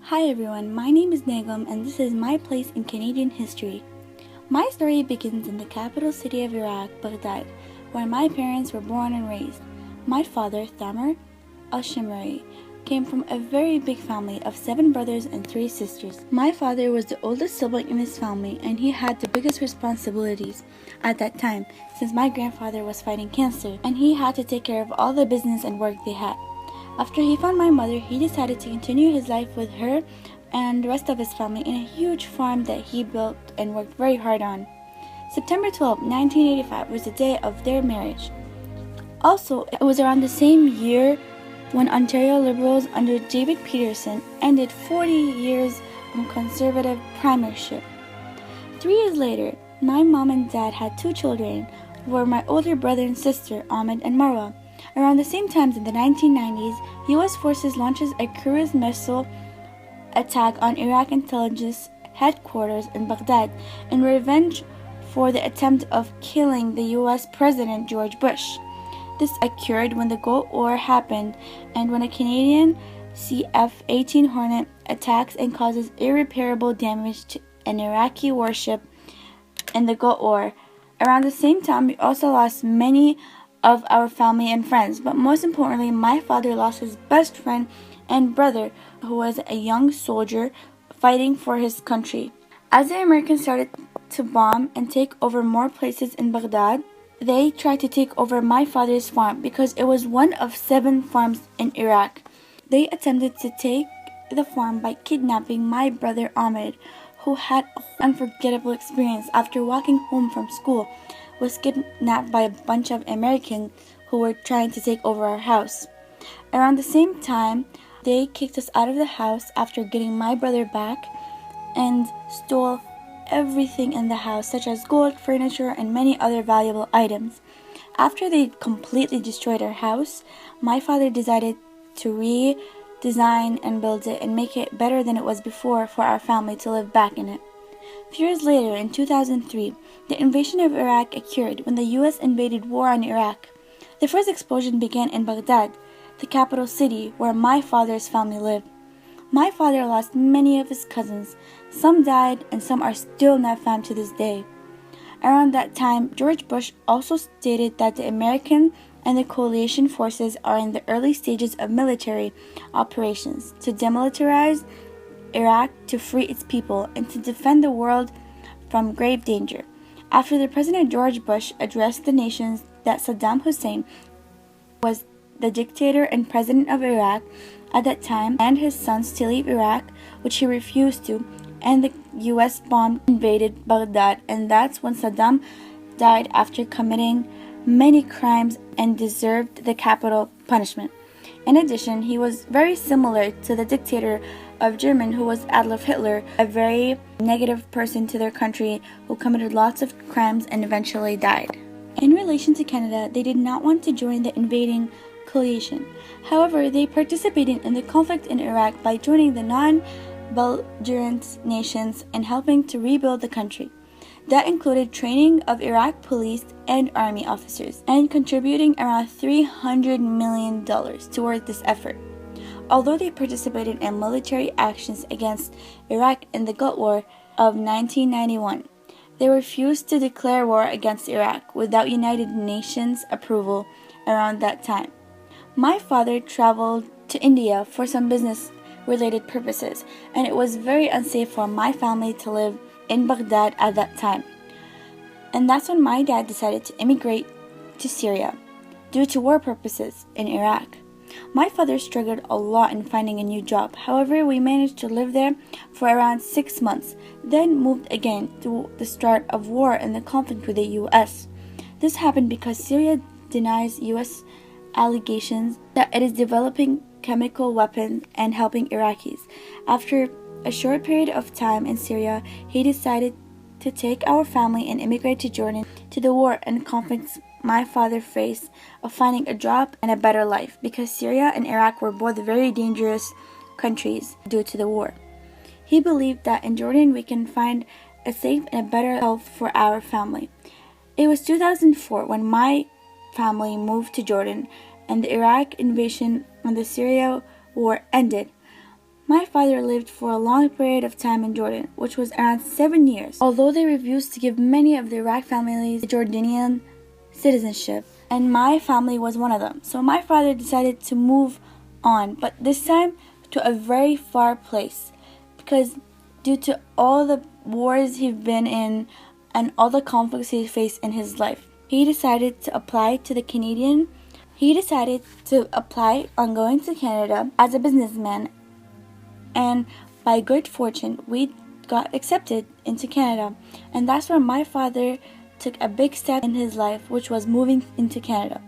Hi everyone, my name is Nagam and this is my place in Canadian history. My story begins in the capital city of Iraq, Baghdad, where my parents were born and raised. My father, Thamar al-Shimari, came from a very big family of 7 brothers and 3 sisters. My father was the oldest sibling in his family and he had the biggest responsibilities at that time since my grandfather was fighting cancer and he had to take care of all the business and work they had. After he found my mother, he decided to continue his life with her and the rest of his family in a huge farm that he built and worked very hard on. September 12, 1985 was the day of their marriage. Also, it was around the same year when Ontario Liberals under David Peterson ended 40 years of Conservative premiership. 3 years later, my mom and dad had 2 children, who were my older brother and sister, Ahmed and Marwa. Around the same time in the 1990s, U.S. forces launches a cruise missile attack on Iraq intelligence headquarters in Baghdad in revenge for the attempt of killing the U.S. President George Bush. This occurred when the Gulf War happened and when a Canadian CF-18 Hornet attacks and causes irreparable damage to an Iraqi warship in the Gulf War. Around the same time, we also lost many of our family and friends, but most importantly, my father lost his best friend and brother, who was a young soldier fighting for his country. As the Americans started to bomb and take over more places in Baghdad, they tried to take over my father's farm because it was one of 7 farms in Iraq. They attempted to take the farm by kidnapping my brother Ahmed, who had an unforgettable experience after walking home from school. Was kidnapped by a bunch of Americans who were trying to take over our house. Around the same time, they kicked us out of the house after getting my brother back and stole everything in the house, such as gold, furniture, and many other valuable items. After they completely destroyed our house, my father decided to redesign and build it and make it better than it was before for our family to live back in it. A few years later, in 2003, the invasion of Iraq occurred when the U.S. invaded war on Iraq. The first explosion began in Baghdad, the capital city where my father's family lived. My father lost many of his cousins. Some died and some are still not found to this day. Around that time, George Bush also stated that the American and the coalition forces are in the early stages of military operations to demilitarize Iraq, to free its people, and to defend the world from grave danger. After the President George Bush addressed the nations that Saddam Hussein was the dictator and president of Iraq at that time and his sons to leave Iraq, which he refused to, and the U.S. bombed invaded Baghdad, and that's when Saddam died after committing many crimes and deserved the capital punishment. In addition, he was very similar to the dictator of Germany, who was Adolf Hitler, a very negative person to their country who committed lots of crimes and eventually died. In relation to Canada, they did not want to join the invading coalition. However, they participated in the conflict in Iraq by joining the non-belligerent nations and helping to rebuild the country. That included training of Iraq police and army officers and contributing around $300 million toward this effort. Although they participated in military actions against Iraq in the Gulf War of 1991, they refused to declare war against Iraq without United Nations approval around that time. My father traveled to India for some business-related purposes, and it was very unsafe for my family to live in Baghdad at that time. And that's when my dad decided to immigrate to Syria due to war purposes in Iraq. My father struggled a lot in finding a new job. However, we managed to live there for around 6 months, then moved again to the start of war and the conflict with the U.S. This happened because Syria denies U.S. allegations that it is developing chemical weapons and helping Iraqis. After a short period of time in Syria, he decided to take our family and immigrate to Jordan to the war and conflicts my father faced of finding a job and a better life because Syria and Iraq were both very dangerous countries due to the war. He believed that in Jordan we can find a safe and a better health for our family. It was 2004 when my family moved to Jordan and the Iraq invasion and the Syria war ended. My father lived for a long period of time in Jordan, which was around 7 years, although they refused to give many of the Iraq families Jordanian citizenship, and my family was one of them. So my father decided to move on, but this time to a very far place, because due to all the wars he's been in and all the conflicts he faced in his life, he decided to apply on going to Canada as a businessman, and by good fortune we got accepted into Canada, and that's where my father took a big step in his life, which was moving into Canada.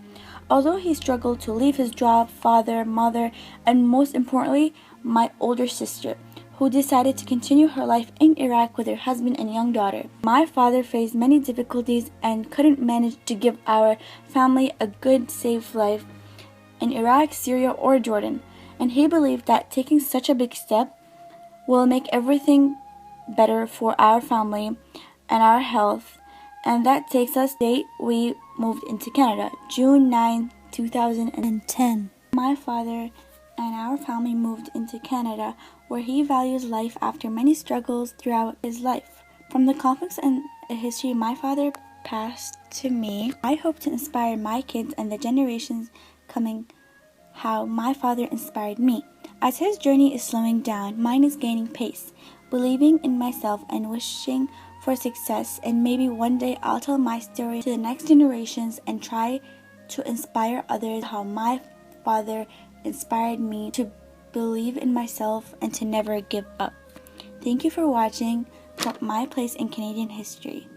Although he struggled to leave his job, father, mother, and most importantly, my older sister, who decided to continue her life in Iraq with her husband and young daughter. My father faced many difficulties and couldn't manage to give our family a good, safe life in Iraq, Syria, or Jordan, and he believed that taking such a big step will make everything better for our family and our health. And that takes us to the date we moved into Canada, June 9, 2010. My father and our family moved into Canada, where he values life after many struggles throughout his life. From the conflicts and history my father passed to me, I hope to inspire my kids and the generations coming how my father inspired me. As his journey is slowing down, mine is gaining pace, believing in myself and wishing for success, and maybe one day I'll tell my story to the next generations and try to inspire others how my father inspired me to believe in myself and to never give up. Thank you for watching My Place in Canadian History.